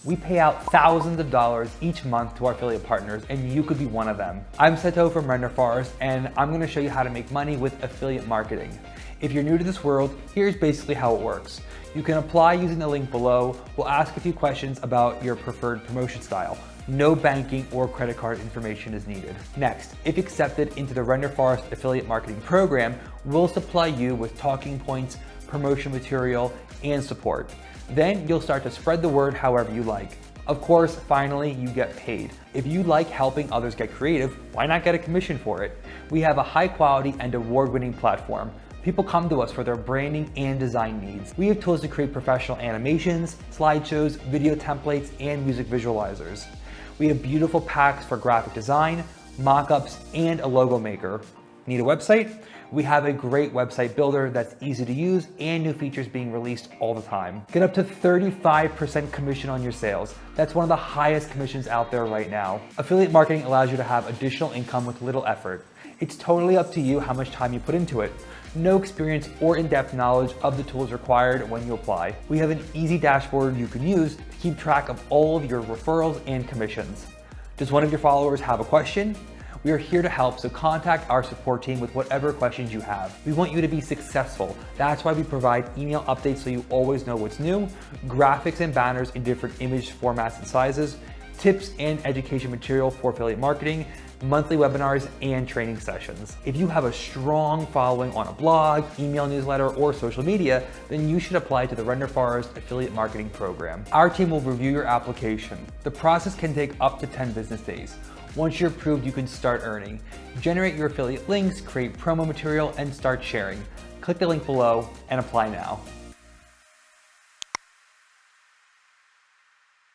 We pay out thousands of dollars each month to our affiliate partners, and you could be one of them. I'm Seto from Render Forest, and I'm gonna show you how to make money with affiliate marketing. If you're new to this world, here's basically how it works. You can apply using the link below. We'll ask a few questions about your preferred promotion style. No banking or credit card information is needed. Next, if accepted into the Render Forest affiliate marketing program, we'll supply you with talking points, promotion material, and support. Then you'll start to spread the word however you like. Of course, finally, you get paid. If you like helping others get creative, why not get a commission for it? We have a high quality and award-winning platform. People come to us for their branding and design needs. We have tools to create professional animations, slideshows, video templates, and music visualizers. We have beautiful packs for graphic design, mock-ups, and a logo maker. Need a website? We have a great website builder that's easy to use and new features being released all the time. Get up to 35% commission on your sales. That's one of the highest commissions out there right now. Affiliate marketing allows you to have additional income with little effort. It's totally up to you how much time you put into it. No experience or in-depth knowledge of the tools required when you apply. We have an easy dashboard you can use to keep track of all of your referrals and commissions. Does one of your followers have a question? We are here to help, so contact our support team with whatever questions you have. We want you to be successful. That's why we provide email updates so you always know what's new, graphics and banners in different image formats and sizes, tips and education material for affiliate marketing, monthly webinars, and training sessions. If you have a strong following on a blog, email newsletter, or social media, then you should apply to the Render Forest Affiliate Marketing Program. Our team will review your application. The process can take up to 10 business days. Once you're approved, you can start earning. Generate your affiliate links, create promo material, and start sharing. Click the link below and apply now.